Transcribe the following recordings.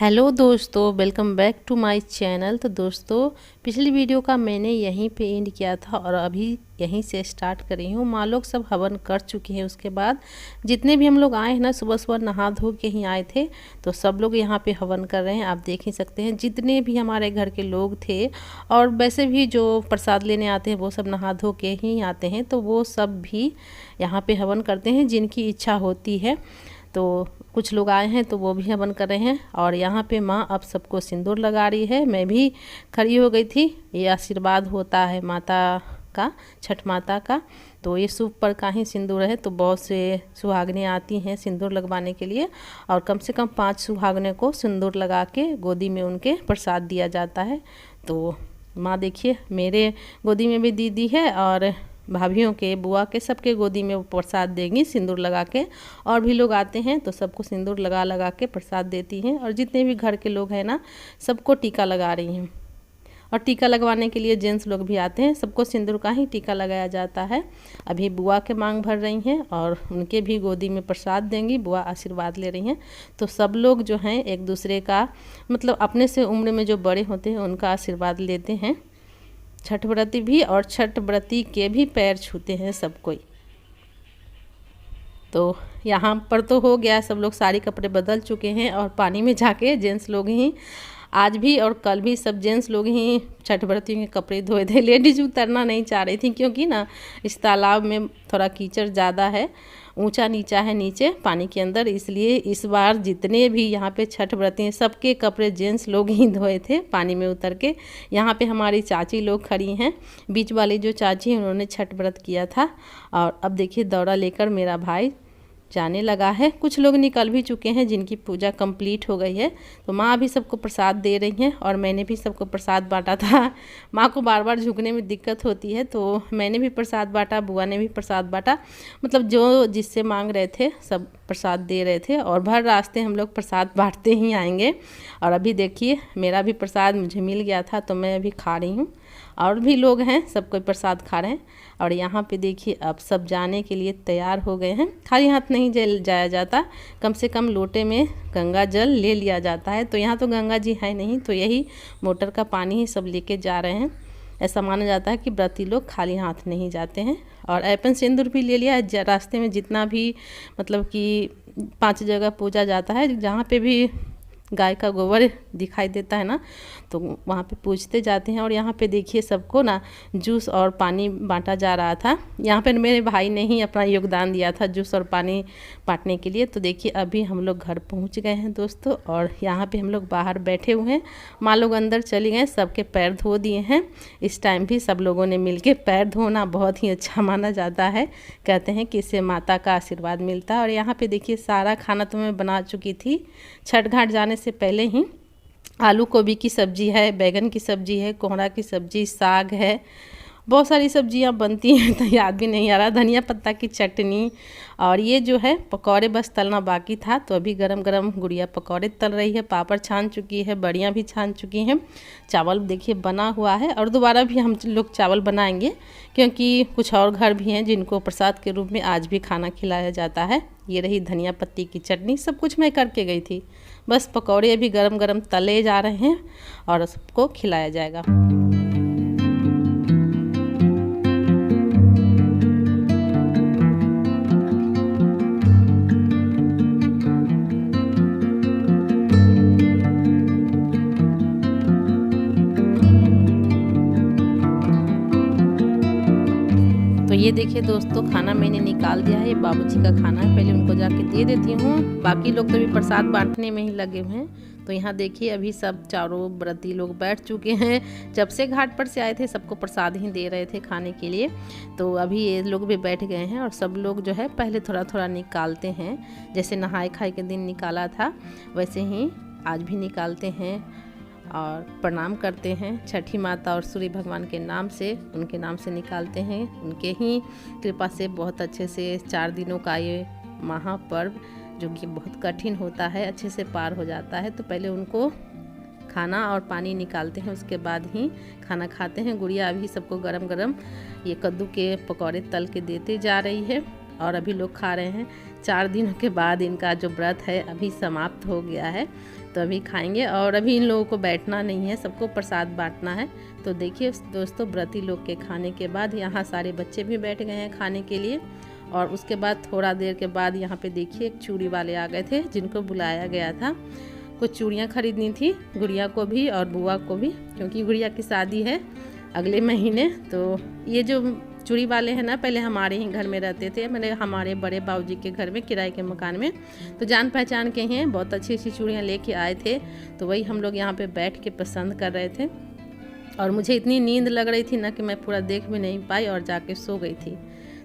Hello दोस्तों, welcome back to my channel. तो दोस्तों, पिछली वीडियो का मैंने यहीं पे एंड किया था और अभी यहीं से स्टार्ट कर रही हूँ। माँ लोग सब हवन कर चुके हैं। उसके बाद जितने भी हम लोग आए हैं ना, सुबह सुबह नहा धो के ही आए थे, तो सब लोग यहाँ पे हवन कर रहे हैं। आप देख ही सकते हैं जितने भी हमारे घर के लोग थे, और वैसे भी जो प्रसाद लेने आते हैं वो सब नहा धो के ही आते हैं, तो वो सब भी यहाँ पे हवन करते हैं जिनकी इच्छा होती है। तो कुछ लोग आए हैं तो वो भी हवन कर रहे हैं। और यहाँ पे माँ अब सबको सिंदूर लगा रही है। मैं भी खड़ी हो गई थी। ये आशीर्वाद होता है माता का, छठ माता का। तो ये शुभ पर का ही सिंदूर है। तो बहुत से सुहागनें आती हैं सिंदूर लगवाने के लिए, और कम से कम 5 सुहागनें को सिंदूर लगा के गोदी में उनके प्रसाद दिया जाता है। तो माँ देखिए, मेरे गोदी में भी दीदी है और भाभीयों के, बुआ के, सबके गोदी में वो प्रसाद देंगी सिंदूर लगा के। और भी लोग आते हैं तो सबको सिंदूर लगा लगा के प्रसाद देती हैं। और जितने भी घर के लोग हैं ना, सबको टीका लगा रही हैं। और टीका लगवाने के लिए जेंट्स लोग भी आते हैं। सबको सिंदूर का ही टीका लगाया जाता है। अभी बुआ के मांग भर रही हैं और उनके भी गोदी में प्रसाद देंगी। बुआ आशीर्वाद ले रही हैं। तो सब लोग जो हैं एक दूसरे का, मतलब अपने से उम्र में जो बड़े होते हैं उनका आशीर्वाद लेते हैं। छठ व्रती भी और छठ व्रती के भी पैर छूते हैं सब कोई। तो यहाँ पर तो हो गया, सब लोग साड़ी कपड़े बदल चुके हैं और पानी में जाके जेंट्स लोग ही, आज भी और कल भी सब जेंट्स लोग ही छठ व्रतियों के कपड़े धोए थे। लेडीज उतरना नहीं चाह रही थी क्योंकि ना इस तालाब में थोड़ा कीचड़ ज़्यादा है, ऊंचा नीचा है नीचे पानी के अंदर, इसलिए इस बार जितने भी यहाँ पे छठ व्रती हैं सबके कपड़े जेंट्स लोग ही धोए थे पानी में उतर के। यहाँ पे हमारी चाची लोग खड़ी हैं, बीच वाली जो चाची हैं उन्होंने छठ व्रत किया था। और अब देखिए दौरा लेकर मेरा भाई जाने लगा है। कुछ लोग निकल भी चुके हैं जिनकी पूजा कंप्लीट हो गई है। तो माँ भी सबको प्रसाद दे रही हैं और मैंने भी सबको प्रसाद बांटा था। माँ को बार बार झुकने में दिक्कत होती है, तो मैंने भी प्रसाद बांटा, बुआ ने भी प्रसाद बांटा। मतलब जो जिससे मांग रहे थे सब प्रसाद दे रहे थे। और भर रास्ते हम लोग प्रसाद बांटते ही आएंगे। और अभी देखिए मेरा भी प्रसाद मुझे मिल गया था तो मैं अभी खा रही हूँ। और भी लोग हैं, सब कोई प्रसाद खा रहे हैं। और यहाँ पे देखिए अब सब जाने के लिए तैयार हो गए हैं। खाली हाथ नहीं जाया जाता, कम से कम लोटे में गंगा जल ले लिया जाता है। तो यहाँ तो गंगा जी है नहीं, तो यही मोटर का पानी ही सब लेके जा रहे हैं। ऐसा माना जाता है कि व्रती लोग खाली हाथ नहीं जाते हैं। और ऐपन सिंदूर भी ले लिया। रास्ते में जितना भी, मतलब कि 5 जगह पूजा जाता है, जहाँ पे भी गाय का गोबर दिखाई देता है ना, तो वहाँ पे पूजते जाते हैं। और यहाँ पे देखिए सबको ना जूस और पानी बांटा जा रहा था। यहाँ पे मेरे भाई ने ही अपना योगदान दिया था जूस और पानी बांटने के लिए। तो देखिए अभी हम लोग घर पहुँच गए हैं दोस्तों, और यहाँ पे हम लोग बाहर बैठे हुए हैं। माँ लोग अंदर चली गए, सबके पैर धो दिए हैं। इस टाइम भी सब लोगों ने मिल के पैर धोना बहुत ही अच्छा माना जाता है। कहते हैं कि इससे माता का आशीर्वाद मिलता है। और यहाँ पे देखिए सारा खाना तो मैं बना चुकी थी छठ घाट जाने से पहले ही। आलू गोभी की सब्ज़ी है, बैगन की सब्ज़ी है, कोहड़ा की सब्ज़ी, साग है, बहुत सारी सब्जियां बनती हैं तो याद भी नहीं आ रहा। धनिया पत्ता की चटनी, और ये जो है पकौड़े बस तलना बाकी था। तो अभी गरम गरम गुड़िया पकौड़े तल रही है, पापड़ छान चुकी है, बड़ियाँ भी छान चुकी हैं। चावल देखिए बना हुआ है और दोबारा भी हम लोग चावल बनाएंगे, क्योंकि कुछ और घर भी हैं जिनको प्रसाद के रूप में आज भी खाना खिलाया जाता है। ये रही धनिया पत्ती की चटनी, सब कुछ मैं करके गई थी। बस पकौड़े अभी गरम गरम तले जा रहे हैं और सबको खिलाया जाएगा। तो ये देखिए दोस्तों, खाना मैंने निकाल दिया है। ये बाबूजी का खाना है, पहले उनको जाके दे देती हूँ। बाकी लोग तो भी प्रसाद बांटने में ही लगे हुए हैं। तो यहाँ देखिए अभी सब चारों व्रती लोग बैठ चुके हैं। जब से घाट पर से आए थे सबको प्रसाद ही दे रहे थे खाने के लिए। तो अभी ये लोग भी बैठ गए हैं और सब लोग जो है पहले थोड़ा थोड़ा निकालते हैं। जैसे नहाए खाए के दिन निकाला था वैसे ही आज भी निकालते हैं और प्रणाम करते हैं छठी माता और सूर्य भगवान के नाम से, उनके नाम से निकालते हैं। उनके ही कृपा से बहुत अच्छे से 4 दिनों का ये महापर्व, जो कि बहुत कठिन होता है, अच्छे से पार हो जाता है। तो पहले उनको खाना और पानी निकालते हैं, उसके बाद ही खाना खाते हैं। गुड़िया अभी सबको गरम गरम ये कद्दू के पकौड़े तल के देते जा रही है। और अभी लोग खा रहे हैं। 4 दिनों के बाद इनका जो व्रत है अभी समाप्त हो गया है, तो अभी खाएंगे। और अभी इन लोगों को बैठना नहीं है, सबको प्रसाद बांटना है। तो देखिए दोस्तों, व्रती लोग के खाने के बाद यहाँ सारे बच्चे भी बैठ गए हैं खाने के लिए। और उसके बाद थोड़ा देर के बाद यहाँ पे देखिए एक चूड़ी वाले आ गए थे जिनको बुलाया गया था। कुछ चूड़ियाँ खरीदनी थी गुड़िया को भी और बुआ को भी, क्योंकि गुड़िया की शादी है अगले महीने। तो ये जो चूड़ी वाले हैं ना, पहले हमारे ही घर में रहते थे, मैंने हमारे बड़े बाबूजी के घर में किराए के मकान में, तो जान पहचान के हैं, बहुत अच्छी अच्छी चूड़ियाँ लेके आए थे। तो वही हम लोग यहाँ पे बैठ के पसंद कर रहे थे। और मुझे इतनी नींद लग रही थी ना कि मैं पूरा देख भी नहीं पाई और जाके सो गई थी।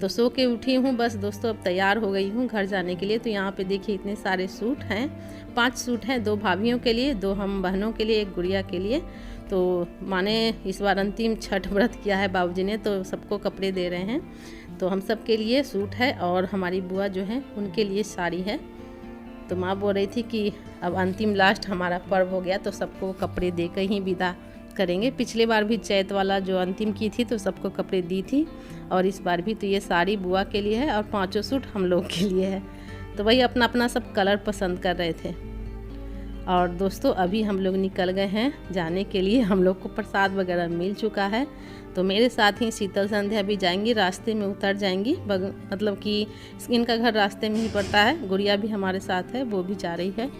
तो सो के उठी हूँ बस दोस्तों, अब तैयार हो गई हूँ घर जाने के लिए। तो यहाँ पे देखिए इतने सारे सूट हैं, 5 सूट हैं, 2 भाभियों के लिए, 2 हम बहनों के लिए, एक गुड़िया के लिए। तो माने इस बार अंतिम छठ व्रत किया है बाबूजी ने, तो सबको कपड़े दे रहे हैं। तो हम सब के लिए सूट है और हमारी बुआ जो है उनके लिए साड़ी है। तो माँ बोल रही थी कि अब अंतिम लास्ट हमारा पर्व हो गया, तो सबको कपड़े दे कर ही विदा करेंगे। पिछले बार भी चैत वाला जो अंतिम की थी तो सबको कपड़े दी थी, और इस बार भी। तो ये साड़ी बुआ के लिए है और 5 सूट हम लोग के लिए है। तो वही अपना अपना सब कलर पसंद कर रहे थे। और दोस्तों अभी हम लोग निकल गए हैं जाने के लिए, हम लोग को प्रसाद वगैरह मिल चुका है। तो मेरे साथ ही शीतल संध्या भी जाएंगी, रास्ते में उतर जाएंगी, मतलब कि इनका घर रास्ते में ही पड़ता है। गुड़िया भी हमारे साथ है, वो भी जा रही है।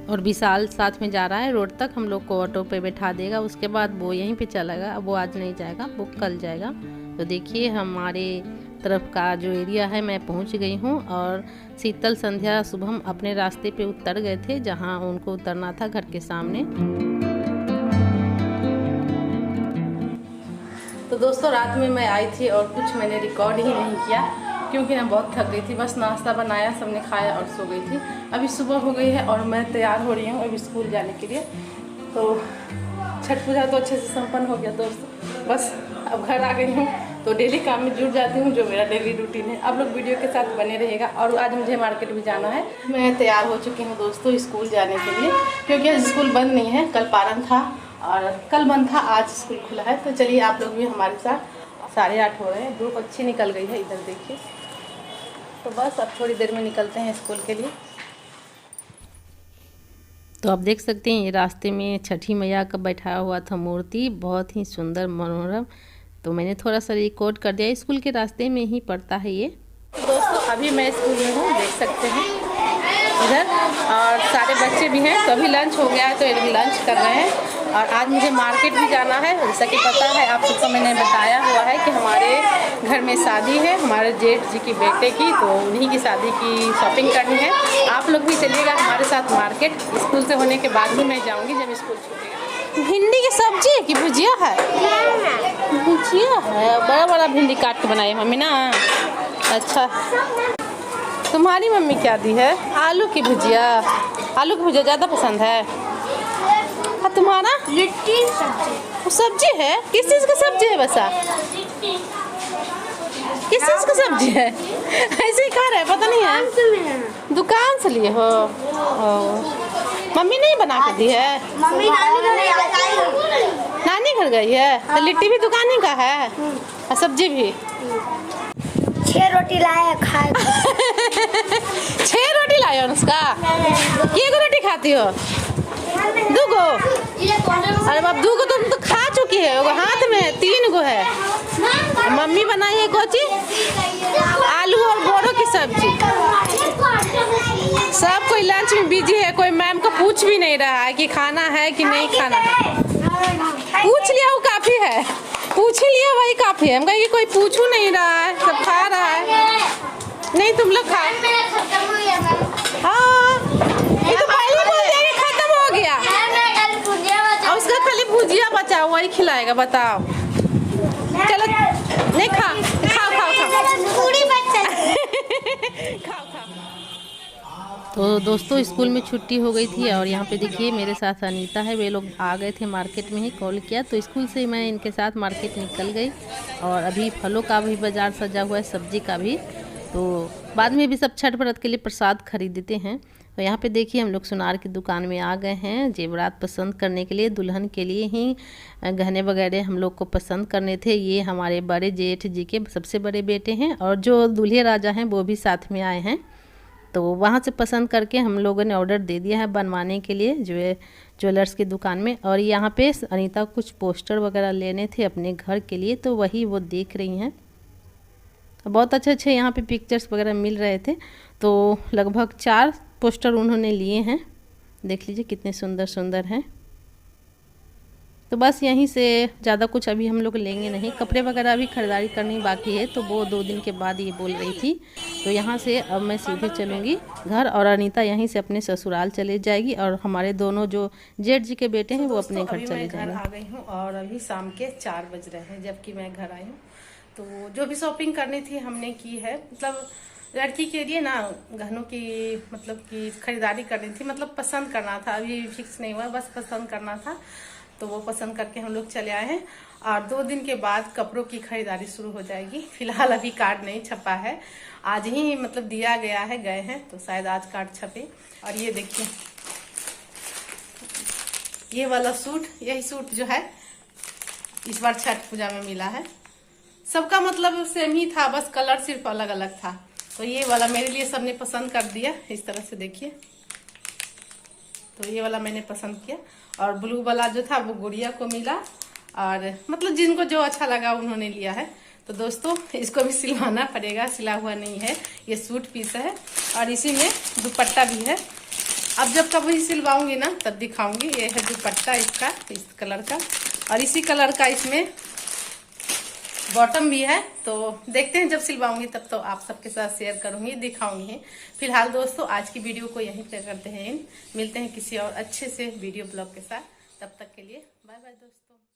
और विशाल साथ में जा रहा है रोड तक, हम लोग को ऑटो पे बैठा देगा, उसके बाद वो यहीं पे चलेगा। अब वो आज नहीं जाएगा, वो कल जाएगा। तो देखिए हमारे तरफ का जो एरिया है मैं पहुंच गई हूं। और शीतल संध्या शुभम अपने रास्ते पे उतर गए थे जहां उनको उतरना था, घर के सामने। तो दोस्तों रात में मैं आई थी और कुछ मैंने रिकॉर्ड ही नहीं किया, क्योंकि मैं बहुत थक गई थी। बस नाश्ता बनाया, सबने खाया और सो गई थी। अभी सुबह हो गई है और मैं तैयार हो रही हूँ अभी स्कूल जाने के लिए। तो छठ पूजा तो अच्छे से संपन्न हो गया दोस्तों, बस अब घर आ गई हूँ। तो डेली काम में जुट जाती हूँ, जो मेरा डेली रूटीन है। आप लोग वीडियो के साथ बने रहिएगा। और आज मुझे मार्केट भी जाना है। मैं तैयार हो चुकी हूँ दोस्तों स्कूल जाने के लिए, क्योंकि आज स्कूल बंद नहीं है। कल पारण था और कल बंद था, आज स्कूल खुला है। तो चलिए आप लोग भी हमारे साथ। 8:30 हो रहे हैं, धूप अच्छी निकल गई है, इधर देखिए। तो बस अब थोड़ी देर में निकलते हैं स्कूल के लिए। तो आप देख सकते हैं ये रास्ते में छठी मैया का बैठाया हुआ था मूर्ति, बहुत ही सुंदर मनोरम। तो मैंने थोड़ा सा रिकॉर्ड कर दिया, स्कूल के रास्ते में ही पड़ता है ये। तो दोस्तों अभी मैं स्कूल में हूँ, देख सकते हैं इधर, और सारे बच्चे भी हैं। तो अभी लंच हो गया है, तो ये लंच कर रहे हैं। और आज मुझे मार्केट भी जाना है, जैसा कि पता है आप सबको मैंने बताया हुआ है कि हमारे घर में शादी है हमारे जेठ जी की बेटे की। तो उन्हीं की शादी की शॉपिंग करनी है। आप लोग भी चलिएगा हमारे साथ मार्केट। स्कूल से होने के बाद ही मैं जाऊँगी, जब स्कूल छूटेगा। भिंडी की सब्जी है कि भुजिया है? भुजिया है, बड़ा बड़ा भिंडी काट के बनाई मम्मी ना। अच्छा, तुम्हारी मम्मी क्या दी है? आलू की भुजिया। आलू की भुजिया ज़्यादा पसंद है। और तुम्हारा? लिट्टी सब्जी। सब्जी है? किस चीज़ का सब्जी है? बसा किस चीज़ का सब्जी है? ऐसे ही खा रहे हैं, पता नहीं है। दुकान से लिए हो? मम्मी नहीं बना के दी है? मम्मी नानी घर गई है। तो लिट्टी भी दुकान ही का है और सब्जी भी। 6 रोटी लाए खाए। 6 रोटी लाए हो उसका? ये रोटी खाती हो? 2 गो? अरे बाप, 2 गो तुम तो खा चुकी है। वो हाथ में 3 गो है। मम्मी बनाई है कोची? आलू और गोड़ों की सब्जी। सब कोई लंच में बिजी है, कोई मैम को पूछ भी नहीं रहा है कि खाना है कि नहीं खाना है। पूछ लिया वो काफ़ी है, पूछ ही लिया वही काफ़ी है। हम कहेंगे कोई पूछू नहीं रहा है, सब खा रहा है। नहीं तुम लोग खा। हाँ ये तो पहले बोल दिया कि खत्म हो गया। और उसका खाली भुजिया बचा हुआ ही खिलाएगा, बताओ। चलो नहीं खाओ खाओ खाओ खाओ खाओ। तो दोस्तों स्कूल में छुट्टी हो गई थी और यहाँ पे देखिए मेरे साथ अनीता है, वे लोग आ गए थे मार्केट में ही, कॉल किया तो स्कूल से मैं इनके साथ मार्केट निकल गई। और अभी फलों का भी बाज़ार सजा हुआ है, सब्जी का भी। तो बाद में भी सब छठ व्रत के लिए प्रसाद खरीदते हैं। तो यहाँ पे देखिए हम लोग सुनार की दुकान में आ गए हैं जेवरात पसंद करने के लिए। दुल्हन के लिए ही गहने वगैरह हम लोग को पसंद करने थे। ये हमारे बड़े जेठ जी के सबसे बड़े बेटे हैं और जो दूल्हे राजा हैं वो भी साथ में आए हैं। तो वहाँ से पसंद करके हम लोगों ने ऑर्डर दे दिया है बनवाने के लिए ज्वेलर्स की दुकान में। और यहाँ पे अनीता कुछ पोस्टर वगैरह लेने थे अपने घर के लिए, तो वही वो देख रही हैं। बहुत अच्छे अच्छे यहाँ पे पिक्चर्स वगैरह मिल रहे थे, तो लगभग 4 पोस्टर उन्होंने लिए हैं। देख लीजिए कितने सुंदर सुंदर हैं। तो बस यहीं से ज़्यादा कुछ अभी हम लोग लेंगे नहीं। कपड़े वगैरह भी खरीदारी करनी बाकी है, तो वो 2 दिन के बाद ये बोल रही थी। तो यहाँ से अब मैं सीधे चलूँगी घर और अनीता यहीं से अपने ससुराल चले जाएगी और हमारे दोनों जो जेठ जी के बेटे हैं वो अपने घर चले जाएंगे। आ गई हूँ और अभी शाम के 4 बज रहे हैं जबकि मैं घर आई हूँ। तो जो भी शॉपिंग करनी थी हमने की है। मतलब लड़की के लिए ना गहनों की मतलब की खरीदारी करनी थी, मतलब पसंद करना था। अभी फिक्स नहीं हुआ, बस पसंद करना था। तो वो पसंद करके हम लोग चले आए हैं और 2 दिन के बाद कपड़ों की खरीदारी शुरू हो जाएगी। फिलहाल अभी कार्ड नहीं छपा है, आज ही मतलब दिया गया है, गए हैं तो शायद आज कार्ड छपे। और ये देखिए ये वाला सूट, यही सूट जो है इस बार छठ पूजा में मिला है। सबका मतलब सेम ही था, बस कलर सिर्फ अलग अलग था। तो ये वाला मेरे लिए सबने पसंद कर दिया। इस तरह से देखिए, तो ये वाला मैंने पसंद किया। और ब्लू वाला जो था वो गुड़िया को मिला और मतलब जिनको जो अच्छा लगा उन्होंने लिया है। तो दोस्तों इसको भी सिलवाना पड़ेगा, सिला हुआ नहीं है। ये सूट पीस है और इसी में दुपट्टा भी है। अब जब कभी सिलवाऊंगी ना तब दिखाऊंगी। ये है दुपट्टा इसका, इस कलर का, और इसी कलर का इसमें बॉटम भी है। तो देखते हैं जब सिलवाऊंगी तब तो आप सबके साथ शेयर करूंगी, दिखाऊंगी। फिलहाल दोस्तों आज की वीडियो को यहीं पे करते हैं। मिलते हैं किसी और अच्छे से वीडियो ब्लॉग के साथ। तब तक के लिए बाय बाय दोस्तों।